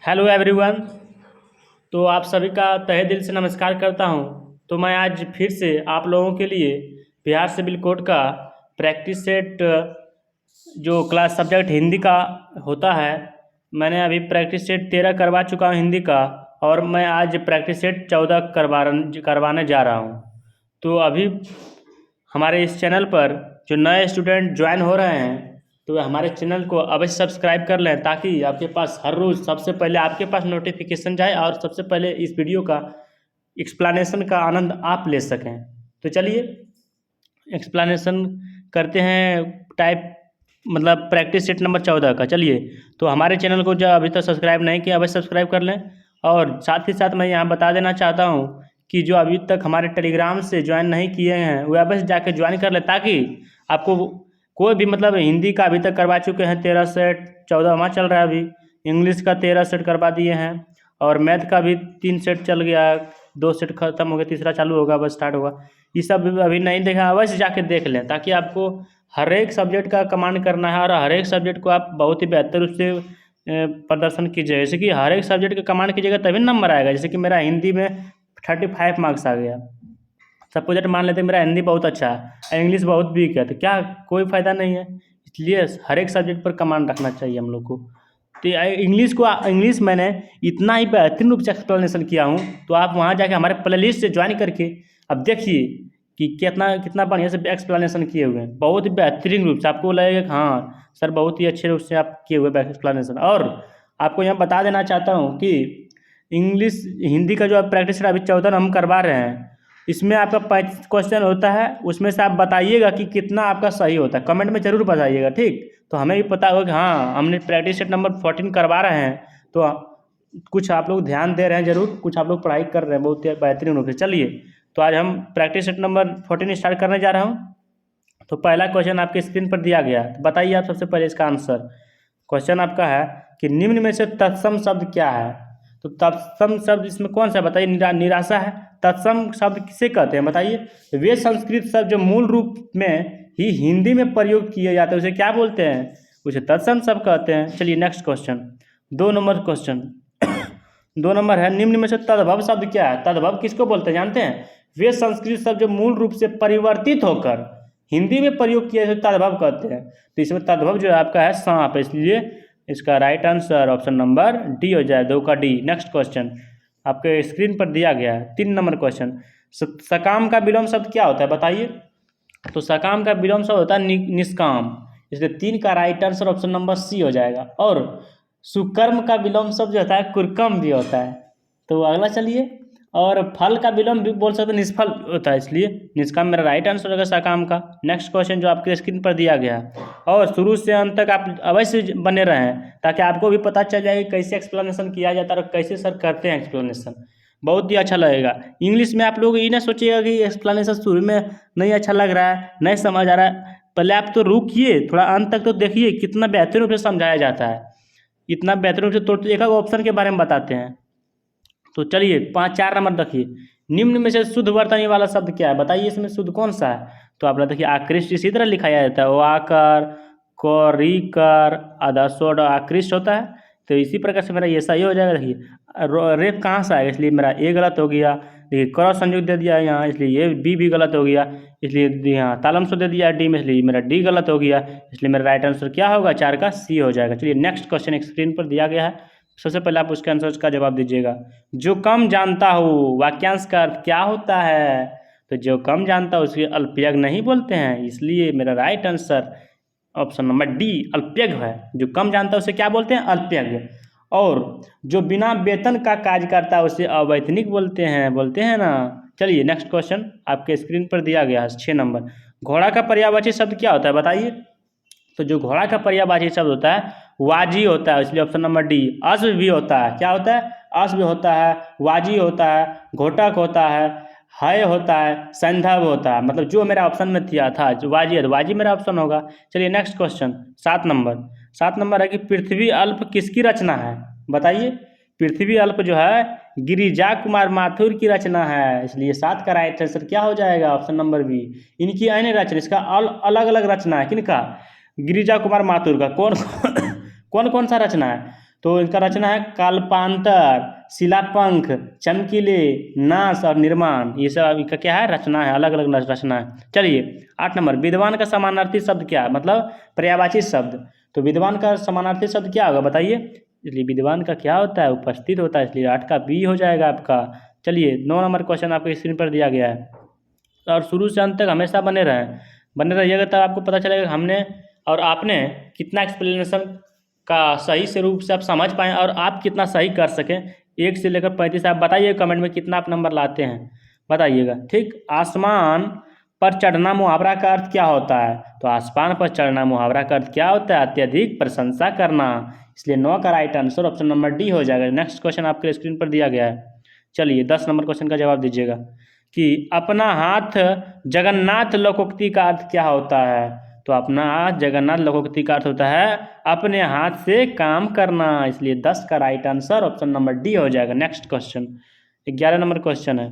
Hello everyone. तो आप सभी का तहे दिल से नमस्कार करता हूं। तो मैं आज फिर से आप लोगों के लिए बिहार सिविल कोड का प्रैक्टिस सेट जो क्लास सब्जेक्ट हिंदी का होता है, मैंने अभी प्रैक्टिस सेट 13 करवा चुका हूं हिंदी का, और मैं आज प्रैक्टिस सेट 14 करवाने जा रहा हूं। तो अभी हमारे इस चैनल पर जो नए स्टूडेंट ज्वाइन हो रहे हैं, तो हमारे चैनल को अवश्य सब्सक्राइब कर लें, ताकि आपके पास हर रोज़ सबसे पहले आपके पास नोटिफिकेशन जाए और सबसे पहले इस वीडियो का एक्सप्लेनेशन का आनंद आप ले सकें। तो चलिए एक्सप्लेनेशन करते हैं टाइप मतलब प्रैक्टिस सेट नंबर 14 का। चलिए, तो हमारे चैनल को जो अभी तक सब्सक्राइब नहीं किया अवश्य सब्सक्राइब कर लें। और साथ ही साथ मैं यहाँ बता देना चाहता हूँ कि जो अभी तक हमारे टेलीग्राम से ज्वाइन नहीं किए हैं वो अवश्य जाके ज्वाइन कर लें, ताकि आपको कोई भी मतलब हिंदी का अभी तक करवा चुके हैं 13 सेट, 14वां चल रहा है अभी। इंग्लिश का 13 सेट करवा दिए हैं, और मैथ का भी 3 सेट चल गया, 2 सेट खत्म हो गया, तीसरा चालू होगा, बस स्टार्ट होगा। ये सब अभी नहीं देखा, अवश्य जाके देख लें, ताकि आपको हर एक सब्जेक्ट का कमांड करना है और हर एक सब्जेक्ट को आप बहुत ही बेहतर उससे प्रदर्शन कीजिए। जैसे कि हर एक सब्जेक्ट का कमांड कीजिएगा तभी नंबर आएगा। जैसे कि मेरा हिंदी में 35 मार्क्स आ गया, सपोज मान लेते हैं मेरा हिंदी बहुत अच्छा है, इंग्लिश बहुत वीक है, तो क्या कोई फ़ायदा नहीं है। इसलिए हर एक सब्जेक्ट पर कमांड रखना चाहिए हम लोग को। तो इंग्लिश मैंने इतना ही बेहतरीन रूप से एक्सप्लेनेशन किया हूँ, तो आप वहाँ जाके हमारे प्लेलिस्ट से ज्वाइन करके अब देखिए कि कितना कितना बढ़िया से एक्सप्लेनेशन किए हुए हैं, बहुत ही बेहतरीन रूप से। आपको लगेगा कि हाँ सर बहुत ही अच्छे रूप से आप किए हुए एक्सप्लेनेशन। और आपको यहाँ बता देना चाहता हूँ कि इंग्लिश हिंदी का जो प्रैक्टिस अभी 14 हम करवा रहे हैं, इसमें आपका 35 क्वेश्चन होता है, उसमें से आप बताइएगा कि कितना आपका सही होता है, कमेंट में ज़रूर बताइएगा, ठीक। तो हमें भी पता होगा कि हाँ हमने प्रैक्टिस सेट नंबर 14 करवा रहे हैं, तो कुछ आप लोग ध्यान दे रहे हैं ज़रूर, कुछ आप लोग पढ़ाई कर रहे हैं बहुत ही बेहतरीन रूप से। चलिए, तो आज हम प्रैक्टिस सेट नंबर 14 स्टार्ट करने जा रहा हूँ। तो पहला क्वेश्चन आपके स्क्रीन पर दिया गया है, तो बताइए आप सबसे पहले इसका आंसर। क्वेश्चन आपका है कि निम्न में से तत्सम शब्द क्या है। तो तत्सम शब्द इसमें कौन सा, बताइए। निराशा है। तत्सम शब्द किसे कहते हैं बताइए। वे संस्कृत शब्द जो मूल रूप में ही हिंदी में प्रयोग किए जाते हैं उसे क्या बोलते हैं, उसे तत्सम शब्द कहते हैं। चलिए next question, 2 number question 2 number है, निम्न में से तद्भव शब्द क्या है। तद्भव किसको बोलते हैं जानते हैं। वे संस्कृत शब्द जो मूल रूप से परिवर्तित होकर हिंदी में प्रयोग किया जाए तद्भव कहते हैं। तो इसमें तद्भव जो है आपका है सांप, इसलिए इसका right answer option number D हो जाए, 2 का डी। नेक्स्ट क्वेश्चन आपके स्क्रीन पर दिया गया है, 3 नंबर क्वेश्चन। सकाम का विलोम शब्द क्या होता है बताइए। तो सकाम का विलोम शब्द होता है निष्काम, इसलिए 3 का right answer option number C हो जाएगा। और सुकर्म का विलोम शब्द जो होता है कुरकम भी होता है। तो अगला चलिए, और फल का विलोम भी बोल सकते निष्फल होता है, इसलिए निष्काम मेरा राइट आंसर होगा सकाम का। नेक्स्ट क्वेश्चन जो आपके स्क्रीन पर दिया गया है, और शुरू से अंत तक आप अवश्य बने रहें, ताकि आपको भी पता चल जाए कि कैसे एक्सप्लेनेशन किया जाता है और कैसे सर करते हैं एक्सप्लेनेशन, बहुत ही अच्छा लगेगा। इंग्लिश में आप लोग ये ना सोचिएगा कि एक्सप्लेनेशन शुरू में नहीं अच्छा लग रहा है, नहीं समझ आ रहा है, पहले आप तो रुकिए, थोड़ा अंत तक तो देखिए कितना बेहतरीन रूप से समझाया जाता है, इतना बेहतरीन रूप से। तो एक ऑप्शन के बारे में बताते हैं। तो चलिए 4 नंबर देखिए, निम्न में से शुद्ध वर्तनी वाला शब्द क्या है बताइए, इसमें शुद्ध कौन सा है। तो आप देखिए आकृष्ट इसी तरह लिखाया जाता है, वाकर कोरिकर आधा सोड आकृष्ट होता है। तो इसी प्रकार से मेरा ये सही हो जाएगा। देखिए रेप कहाँ से आएगा, इसलिए मेरा ए गलत हो गया। देखिए क्रॉस संयुक्त दे दिया है यहाँ, इसलिए ये बी भी गलत हो गया। इसलिए यहाँ तालम से दे दिया डी में, इसलिए मेरा डी गलत हो गया। इसलिए मेरा राइट आंसर क्या होगा, 4 का सी हो जाएगा। चलिए नेक्स्ट क्वेश्चन एक स्क्रीन पर दिया गया है, सबसे पहले आप उसके आंसर का जवाब दीजिएगा। जो कम जानता हो वाक्यांश का अर्थ क्या होता है। तो जो कम जानता हो उसके अल्पयज्ञ नहीं बोलते हैं, इसलिए मेरा right answer option number D अल्पयज्ञ है। जो कम जानता है उसे क्या बोलते हैं, अल्पयज्ञ। और जो बिना वेतन का कार्य करता है उसे अवैतनिक बोलते हैं ना। चलिए नेक्स्ट क्वेश्चन आपके स्क्रीन पर दिया गया है, 6 नंबर। घोड़ा का पर्यायवाची शब्द क्या होता है बताइए। तो जो घोड़ा का पर्यायवाची शब्द होता है वाजी होता है, इसलिए ऑप्शन नंबर डी। अश्व भी होता है, क्या होता है, अश्व होता है, वाजी होता है, घोटक होता है होता है, संधव होता है। मतलब जो मेरा ऑप्शन में था जो वाजी है, तो वाजी मेरा ऑप्शन होगा। चलिए नेक्स्ट क्वेश्चन 7 नंबर है कि पृथ्वी अल्प किसकी रचना है बताइए। पृथ्वी अल्प जो है गिरिजा कुमार माथुर की रचना है, इसलिए 7 का राइट आंसर क्या हो जाएगा, ऑप्शन नंबर बी। इनकी अन्य रचना, इसका अलग अलग रचना है, किनका, गिरिजा कुमार माथुर का। कौन कौन सा रचना है। तो इनका रचना है कल्पांतर, शिलापंख, चमकीले, नाश और निर्माण। ये सब इनका क्या है, रचना है, अलग अलग रचना है। चलिए 8 नंबर, विद्वान का समानार्थी शब्द क्या है, मतलब पर्यायवाची शब्द। तो विद्वान का समानार्थी शब्द क्या होगा बताइए। इसलिए विद्वान का क्या होता है, उपस्थित होता है, इसलिए 8 का बी हो जाएगा आपका। चलिए 9 नंबर क्वेश्चन आपके स्क्रीन पर दिया गया है, और शुरू से अंत तक हमेशा बने रहिएगा, तब आपको पता चलेगा हमने और आपने कितना एक्सप्लेनेशन का सही से रूप से आप समझ पाएँ और आप कितना सही कर सकें। 1 से लेकर 35 आप बताइए कमेंट में कितना आप नंबर लाते हैं, बताइएगा। ठीक, आसमान पर चढ़ना मुहावरा का अर्थ क्या होता है। तो आसमान पर चढ़ना मुहावरा का अर्थ क्या होता है, अत्यधिक प्रशंसा करना। इसलिए 9 का right answer option number D हो जाएगा। नेक्स्ट क्वेश्चन आपके स्क्रीन पर दिया गया है। चलिए 10 नंबर क्वेश्चन का जवाब दीजिएगा कि अपना हाथ जगन्नाथ लोकोक्ति का अर्थ क्या होता है। तो अपना हाथ जगन्नाथ लोकोक्ति का अर्थ होता है अपने हाथ से काम करना। इसलिए 10 का right answer option number D हो जाएगा। नेक्स्ट क्वेश्चन 11 नंबर क्वेश्चन है,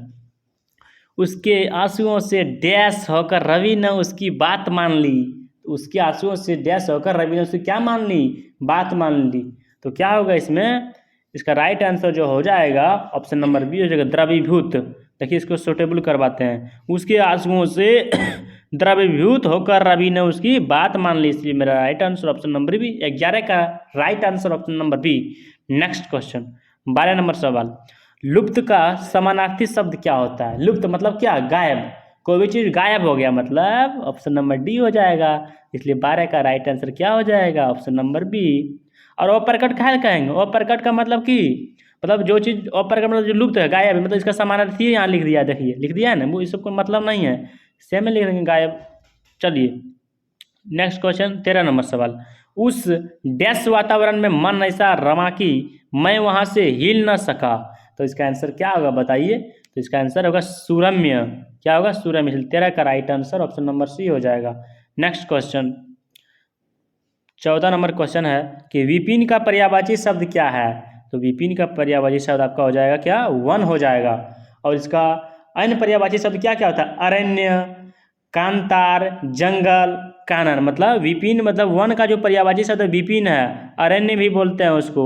उसके आंसुओं से डैश होकर रवि ने उसकी बात मान ली। उसके आंसुओं से डैश होकर रवि ने उसकी क्या मान ली, बात मान ली। तो क्या होगा इसमें, इसका राइट आंसर जो हो जाएगा ऑप्शन नंबर बी हो जाएगा, द्रवीभूत। देखिए इसको सुटेबल करवाते हैं, उसके आंसुओं से द्रवीभूत होकर रवि ने उसकी बात मान ली। इसलिए मेरा right answer option number B, 11 का right answer option number B. Next question 12 number सवाल, लुप्त का समानार्थी शब्द क्या होता है। लुप्त मतलब क्या, गायब। कोई भी चीज़ गायब हो गया मतलब ऑप्शन नंबर डी हो जाएगा। इसलिए 12 का राइट आंसर क्या हो जाएगा, ऑप्शन नंबर बी। और अप्रकट क्या कहेंगे, अप्रकट का मतलब कि मतलब जो चीज़ अप्रकट मतलब जो लुप्त है, गायब है, मतलब इसका समानार्थी यहाँ लिख दिया है, देखिए लिख दिया है ना, वो इसको कोई मतलब नहीं है, सेम में लिख देंगे गायब। चलिए नेक्स्ट क्वेश्चन 13 नंबर सवाल, उस डैश वातावरण में मन ऐसा रमा कि मैं वहाँ से हिल न सका। तो इसका आंसर क्या होगा बताइए। तो इसका आंसर होगा सुरम्य। क्या होगा, सुरम्य। 13 का right answer option number C हो जाएगा। नेक्स्ट क्वेश्चन 14 नंबर क्वेश्चन है कि विपिन का पर्यायवाची शब्द क्या है। तो विपिन का पर्यायवाची शब्द आपका हो जाएगा क्या, वन हो जाएगा। और इसका अन्य पर्यायवाची शब्द क्या क्या होता है, अरण्य, कांतार, जंगल, कानन। मतलब विपिन मतलब वन का जो पर्यायवाची शब्द विपिन है, अरण्य भी बोलते हैं उसको,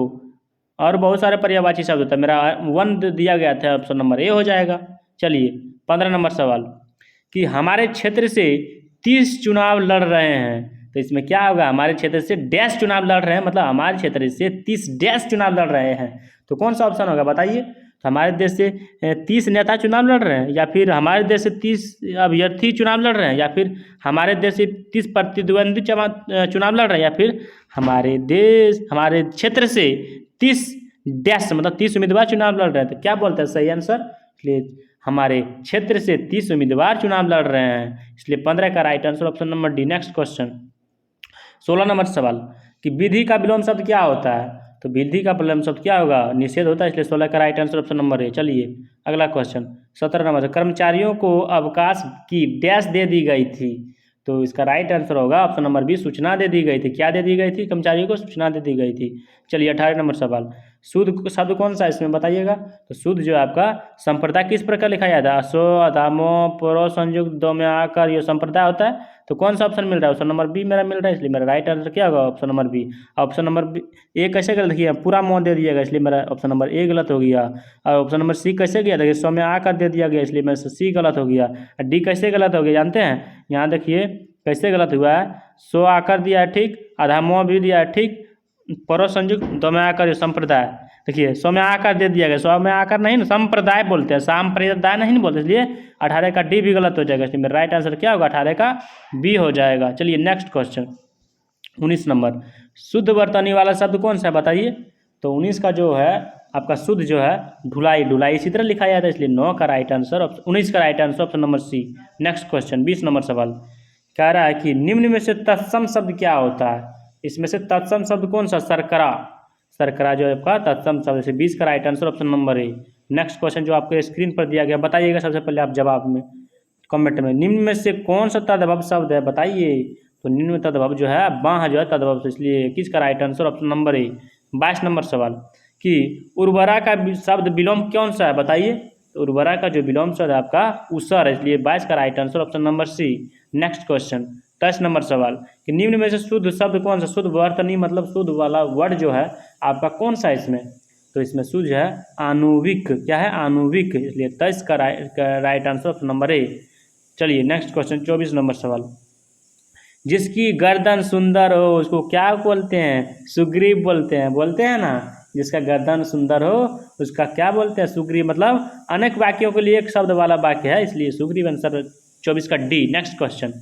और बहुत सारे पर्यायवाची शब्द होता है। मेरा वन दिया गया था, ऑप्शन नंबर ए हो जाएगा। चलिए 15 नंबर सवाल कि हमारे क्षेत्र से 30 चुनाव लड़ रहे हैं। तो इसमें क्या होगा, हमारे क्षेत्र से डैश चुनाव लड़ रहे हैं, मतलब हमारे क्षेत्र से 30 डैश चुनाव लड़ रहे हैं। तो कौन सा ऑप्शन होगा बताइए। तो हमारे देश से 30 नेता चुनाव लड़ रहे हैं, या फिर हमारे देश से 30 अभ्यर्थी चुनाव लड़ रहे हैं, या फिर हमारे देश से 30 प्रतिद्वंदी चुनाव लड़ रहे हैं, या फिर हमारे क्षेत्र से 30 डैश मतलब 30 उम्मीदवार चुनाव लड़ रहे हैं। तो क्या बोलते हैं सही आंसर, इसलिए हमारे क्षेत्र से 30 उम्मीदवार चुनाव लड़ रहे हैं। इसलिए 15 का right answer option number D. Next question 16 number सवाल कि विधि का विलोम शब्द क्या होता है। तो विधि का विलोम शब्द क्या होगा, निषेध होता है। इसलिए 16 का right answer option number A. चलिए अगला क्वेश्चन 17 नंबर, कर्मचारियों को अवकाश की डैश दे दी गई थी। तो इसका राइट आंसर होगा ऑप्शन नंबर बी, सूचना दे दी गई थी। क्या दे दी गई थी, कर्मचारियों को सूचना दे दी गई थी। चलिए 18 नंबर सवाल, शुद्ध शब्द कौन सा है इसमें बताइएगा। तो शुद्ध जो है आपका संप्रदाय किस प्रकार लिखा जाता है, असो, अधामो, परो, संयुक्त, दो में आकर ये संप्रदाय होता है। तो कौन सा ऑप्शन मिल रहा है, ऑप्शन नंबर बी मेरा मिल रहा है। इसलिए मेरा राइट आंसर क्या होगा, option number B. Option number B A कैसे गलत किया, पूरा मोह दे दिया गया, इसलिए मेरा ऑप्शन नंबर ए गलत हो गया। और ऑप्शन नंबर सी कैसे गया, देखिए सौ में आकर दे दिया गया, इसलिए मेरा सी गलत हो गया। डी कैसे गलत हो गया जानते हैं, यहाँ देखिए कैसे गलत हुआ है, सो आकर दिया है ठीक, आधा मोह भी दिया है ठीक, परो संयुक्त, दो में आकर संप्रदाय। देखिए सौ में आकर दे दिया गया, सौ में आकर नहीं ना, संप्रदाय बोलते हैं, सांप्रदाय नहीं बोलते, इसलिए 18 का डी भी गलत हो जाएगा। इसलिए मेरा राइट आंसर क्या होगा, 18 का बी हो जाएगा। चलिए नेक्स्ट क्वेश्चन 19 नंबर, शुद्ध वर्तनी वाला शब्द कौन सा है बताइए। तो 19 का जो है आपका शुद्ध जो है ढुलाई, ढुलाई इसी तरह लिखा जाता है। इसलिए 9 का राइट आंसर, 19 का right answer option number C. Next question 20 number सवाल कह रहा है कि निम्न में से तत्सम शब्द क्या होता है। इसमें से तत्सम शब्द कौन सा, शर्करा। शर्करा जो है आपका तत्सम शब्द, जैसे 20 का right answer option number A. Next question जो आपके स्क्रीन पर दिया गया, बताइएगा सबसे पहले आप जवाब में कमेंट में, निम्न में से कौन सा तद्भव शब्द है बताइए। तो निम्न में तद्भव जो है बाह जो है तद्भव, इसलिए 21 का right answer option number A. 22 number सवाल कि उर्वरा का शब्द विलोम कौन सा है बताइए। तो उर्वरा का जो विलोम शब्द है आपका उसर है, इसलिए 22 का right answer option number C. Next question 23 number सवाल कि निम्न में से शुद्ध शब्द कौन सा, शुद्ध वर्तनी मतलब शुद्ध वाला वर्ड जो है आपका कौन सा इसमें? तो इसमें सूर्य है आणुविक। क्या है? आणुविक। इसलिए 23 का right answer option number A. चलिए नेक्स्ट क्वेश्चन 24 नंबर सवाल। जिसकी गर्दन सुंदर हो उसको क्या बोलते हैं? सुग्रीव बोलते हैं। बोलते हैं ना, जिसका गर्दन सुंदर हो उसका क्या बोलते हैं? सुग्रीव। मतलब अनेक वाक्यों के लिए एक शब्द वाला वाक्य है, इसलिए सुग्रीव आंसर 24 का डी। नेक्स्ट क्वेश्चन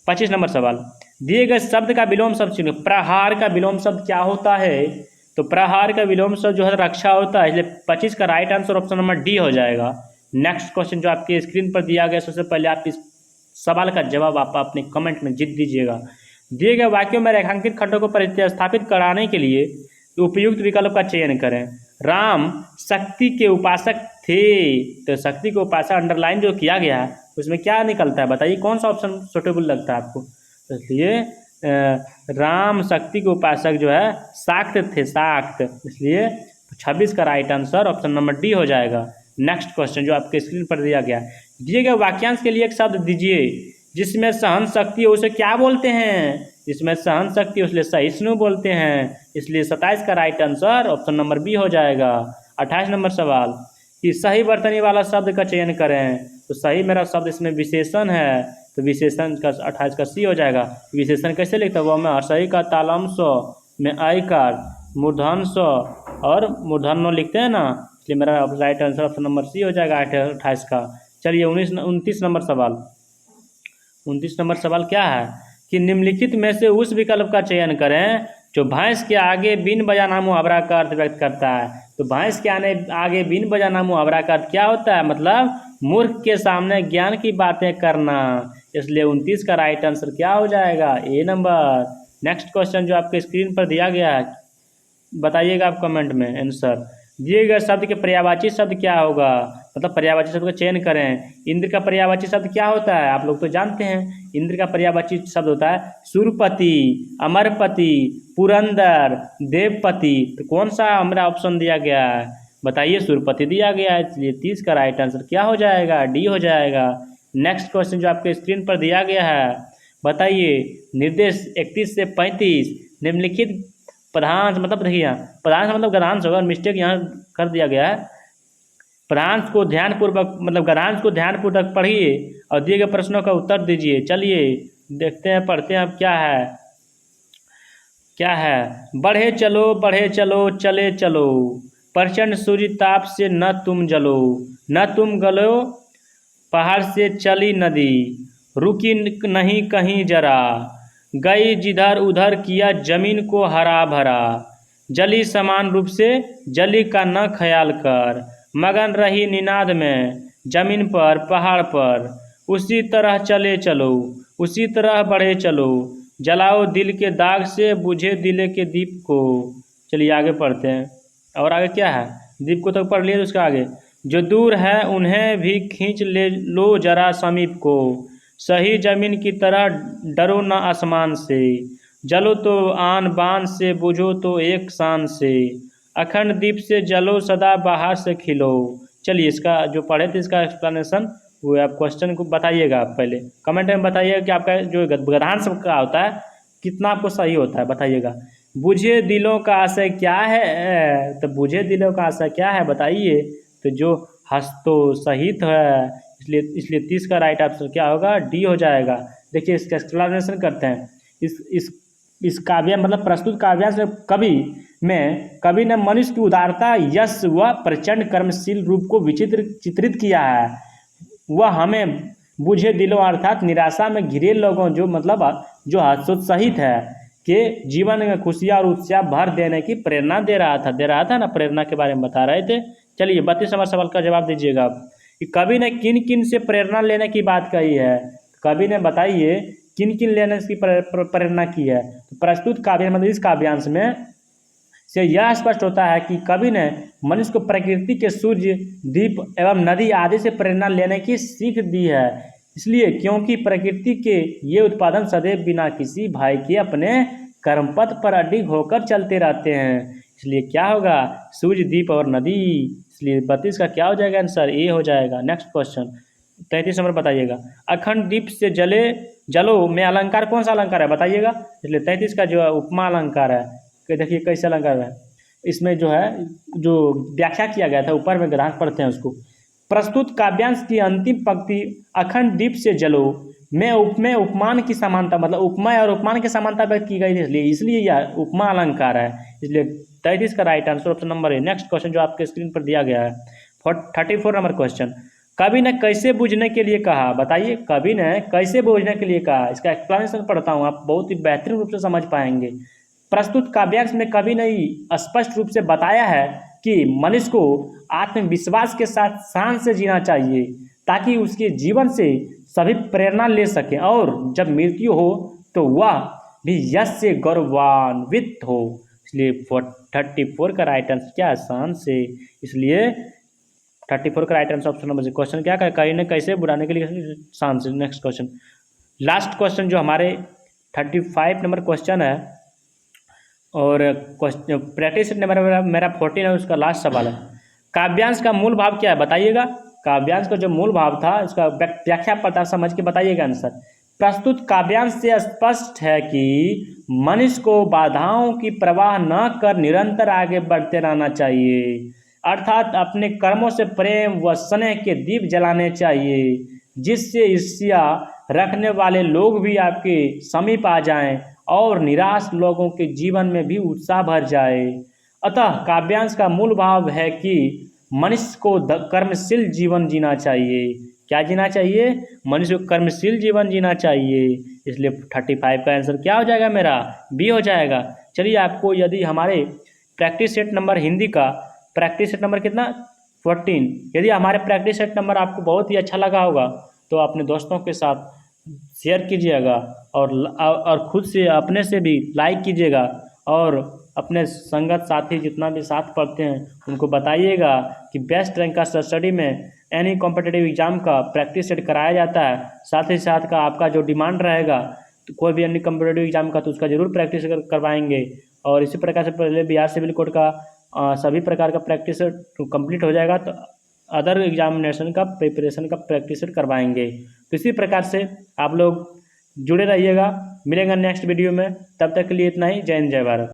25 नंबर सवाल। दिए गए शब्द का विलोम शब्द चुनिए। प्रहार का विलोम शब्द क्या होता है? तो प्रहार का विलोम शब्द जो है रक्षा होता है, इसलिए 25 का right answer option number D हो जाएगा। नेक्स्ट क्वेश्चन जो आपके स्क्रीन पर दिया गया, सबसे पहले आप इस सवाल का जवाब आप अपने कमेंट में लिख दीजिएगा। दिए गए वाक्यों में रेखांकित खंडों को प्रतिस्थापित कराने के लिए उपयुक्त विकल्प का चयन करें। राम शक्ति के उपासक थे, तो शक्ति के उपासक अंडरलाइन जो किया गया है उसमें क्या निकलता है? बताइए कौन सा ऑप्शन सुटेबल लगता है आपको? इसलिए राम शक्ति के उपासक जो है शाक्त थे, शाक्त। इसलिए 26 का right answer option number D हो जाएगा। नेक्स्ट क्वेश्चन जो आपके स्क्रीन पर दिया गया, दिए गए वाक्यांश के लिए एक शब्द दीजिए जिसमें सहन शक्ति है, उसे क्या बोलते हैं? जिसमें सहन शक्ति उसलिए सहिष्णु बोलते हैं, इसलिए 27 का right answer option number B हो जाएगा। 28 नंबर सवाल कि सही वर्तनी वाला शब्द का चयन करें। तो सही मेरा शब्द इसमें विशेषण है, तो विशेषण का 28 का सी हो जाएगा। विशेषण कैसे लिखता है? वो मैं सही का तालम सो में आयकार मूर्धन सो और मूर्धन्य लिखते हैं ना, इसलिए मेरा right answer option number C हो जाएगा 28 का। चलिए 29 नंबर सवाल। 29 नंबर सवाल क्या है कि निम्नलिखित में से उस विकल्प का चयन करें जो भैंस के आगे बिन बजाना मुहावरा का अर्थ व्यक्त करता है। तो भैंस के आगे बिन बजाना मुहावरा का अर्थ क्या होता है? मतलब मूर्ख के सामने ज्ञान की बातें करना, इसलिए 29 का राइट आंसर क्या हो जाएगा? ए नंबर। नेक्स्ट क्वेश्चन जो आपके स्क्रीन पर दिया गया है, बताइएगा आप कमेंट में आंसर। दिए गए शब्द के पर्यायवाची शब्द क्या होगा? मतलब पर्यायवाची शब्द का चयन करें। इंद्र का पर्यायवाची शब्द क्या होता है? आप लोग तो जानते हैं, इंद्र का पर्यायवाची शब्द होता है सुरपति, अमरपति, पुरंदर, देवपति। तो कौन सा हमारा ऑप्शन दिया गया है? बताइए, सुरपति दिया गया है, इसलिए 30 का राइट आंसर क्या हो जाएगा? डी हो जाएगा। नेक्स्ट क्वेश्चन जो आपके स्क्रीन पर दिया गया है, बताइए निर्देश 31 से 35 निम्नलिखित पदांश, मतलब देखिए पदांश मतलब गद्यांश होगा, मिस्टेक यहाँ कर दिया गया है। पदांश को ध्यानपूर्वक, मतलब गद्यांश को ध्यानपूर्वक पढ़िए और दिए गए प्रश्नों का उत्तर दीजिए। चलिए देखते हैं, पढ़ते हैं अब क्या है। क्या है? बढ़े चलो चले चलो, प्रचंड सूर्य ताप से न तुम जलो, न तुम गलो पहाड़ से चली नदी, रुकी नहीं कहीं जरा, गई जिधर उधर किया जमीन को हरा भरा, जली समान रूप से जली का न ख्याल कर, मगन रही निनाद में जमीन पर पहाड़ पर, उसी तरह चले चलो, उसी तरह बढ़े चलो, जलाओ दिल के दाग से बुझे दिल के दीप को। चलिए आगे पढ़ते हैं। और आगे क्या है? दीप को तो पढ़ लिए, उसका आगे जो दूर है उन्हें भी खींच ले लो जरा समीप को, सही जमीन की तरह डरो न आसमान से, जलो तो आन बान से, बुझो तो एक शान से, अखंड दीप से जलो सदा बाहर से खिलो। चलिए इसका जो पढ़े थे इसका एक्सप्लेनेशन वो आप क्वेश्चन को बताइएगा। आप पहले कमेंट में बताइएगा कि आपका जो गद्यांश का होता है कितना आपको सही होता है, बताइएगा। बुझे दिलों का आशय क्या है? तो बुझे दिलों का आशय क्या है बताइए? तो जो हस्तो सहित है, इसलिए 30 का राइट आंसर क्या होगा? डी हो जाएगा। देखिए इसका एक्सप्लेनेशन करते हैं। इस काव्य मतलब प्रस्तुत काव्यांश में कवि ने मनुष्य की उदारता, यश व प्रचंड कर्मशील रूप को चित्रित किया है। वह हमें बुझे दिलों अर्थात निराशा में घिरे लोगों जो मतलब जो हतोत्साहित है के जीवन में खुशियाँ और उत्साह भर देने की प्रेरणा दे रहा था ना, प्रेरणा के बारे में बता रहे थे। चलिए 32 नंबर सवाल का जवाब दीजिएगा आप कि कवि ने किन किन से प्रेरणा लेने की बात कही है। कवि ने बताइए किन किन लेने की प्रेरणा की है। तो प्रस्तुत काव्य मतलब इस काव्यांश में से यह स्पष्ट होता है कि कवि ने मनुष्य को प्रकृति के सूर्य, दीप एवं नदी आदि से प्रेरणा लेने की सीख दी है। इसलिए क्योंकि प्रकृति के ये उत्पादन सदैव बिना किसी भय के अपने कर्मपथ पर अडिग होकर चलते रहते हैं, इसलिए क्या होगा? सूर्य, दीप और नदी। इसलिए 32 का क्या हो जाएगा आंसर? ए हो जाएगा। नेक्स्ट क्वेश्चन 33 नंबर बताइएगा। अखंड दीप से जलो में अलंकार कौन सा अलंकार है बताइएगा? इसलिए 33 का जो उपमा अलंकार है, देखिए कैसे अलंकार है। इसमें जो है जो व्याख्या किया गया था, ऊपर में ग्रांथ पढ़ते हैं उसको। प्रस्तुत काव्यांश की अंतिम पंक्ति अखंड दीप से जलो में उपमान की समानता, मतलब उपमा और उपमान की समानता व्यक्त की गई थी, इसलिए यह उपमा अलंकार है, इसलिए 33 का राइट आंसर ऑप्शन नंबर है। नेक्स्ट क्वेश्चन जो आपके स्क्रीन पर दिया गया है 34 नंबर क्वेश्चन, कवि ने कैसे बूझने के लिए कहा, बताइए कवि ने कैसे बूझने के लिए कहा, इसका एक्सप्लेनेशन पढ़ता हूँ, आप बहुत ही बेहतरीन रूप से समझ पाएंगे। प्रस्तुत काव्यांश में कवि ने स्पष्ट रूप से बताया है कि मनुष्य को आत्मविश्वास के साथ शान से जीना चाहिए ताकि उसके जीवन से सभी प्रेरणा ले सकें और जब मृत्यु हो तो वह भी यश से गौरवान्वित हो, इसलिए 34 का राइट आंसर क्या है, शान से, इसलिए 34 का right answer option number. Question क्या है, कवि ने कैसे बुलाने के लिए शान से। नेक्स्ट क्वेश्चन, लास्ट क्वेश्चन जो हमारे 35 नंबर क्वेश्चन है और प्रैक्टिस नंबर मेरा 14 है, उसका लास्ट सवाल है। काव्यांश का मूल भाव क्या है बताइएगा, काव्यांश का जो मूल भाव था इसका व्याख्या पता समझ के बताइएगा आंसर। प्रस्तुत काव्यांश से स्पष्ट है कि मनुष्य को बाधाओं की परवाह न कर निरंतर आगे बढ़ते रहना चाहिए, अर्थात अपने कर्मों से प्रेम व स्नेह के दीप जलाने चाहिए जिससे ईर्ष्या रखने वाले लोग भी आपके समीप आ जाएं और निराश लोगों के जीवन में भी उत्साह भर जाए। अतः काव्यांश का मूल भाव है कि मनुष्य को कर्मशील जीवन जीना चाहिए। क्या जीना चाहिए, मनुष्य को कर्मशील जीवन जीना चाहिए, इसलिए 35 का आंसर क्या हो जाएगा मेरा, बी हो जाएगा। चलिए आपको यदि हमारे प्रैक्टिस सेट नंबर हिंदी का प्रैक्टिस सेट नंबर कितना 14, यदि हमारे प्रैक्टिस सेट नंबर आपको बहुत ही अच्छा लगा होगा तो अपने दोस्तों के साथ शेयर कीजिएगा और खुद से अपने से भी लाइक कीजिएगा और अपने संगत साथी जितना भी साथ पढ़ते हैं उनको बताइएगा कि बेस्ट रैंक का स्टडी में एनी कॉम्पिटिटिव एग्जाम का प्रैक्टिस सेट कराया जाता है। साथ ही साथ का आपका जो डिमांड रहेगा तो कोई भी एनी कॉम्पिटिटिव एग्जाम का तो उसका जरूर प्रैक्टिस करवाएंगे। और इसी प्रकार से पहले बिहार सिविल कोड का सभी प्रकार का प्रैक्टिस सेट कंप्लीट हो जाएगा तो अदर एग्जामिनेशन का प्रिपरेशन का प्रैक्टिस सेट करवाएंगे। तो इसी प्रकार से आप लोग जुड़े रहिएगा, मिलेंगे नेक्स्ट वीडियो में, तब तक के लिए इतना ही, जय हिंद जय भारत।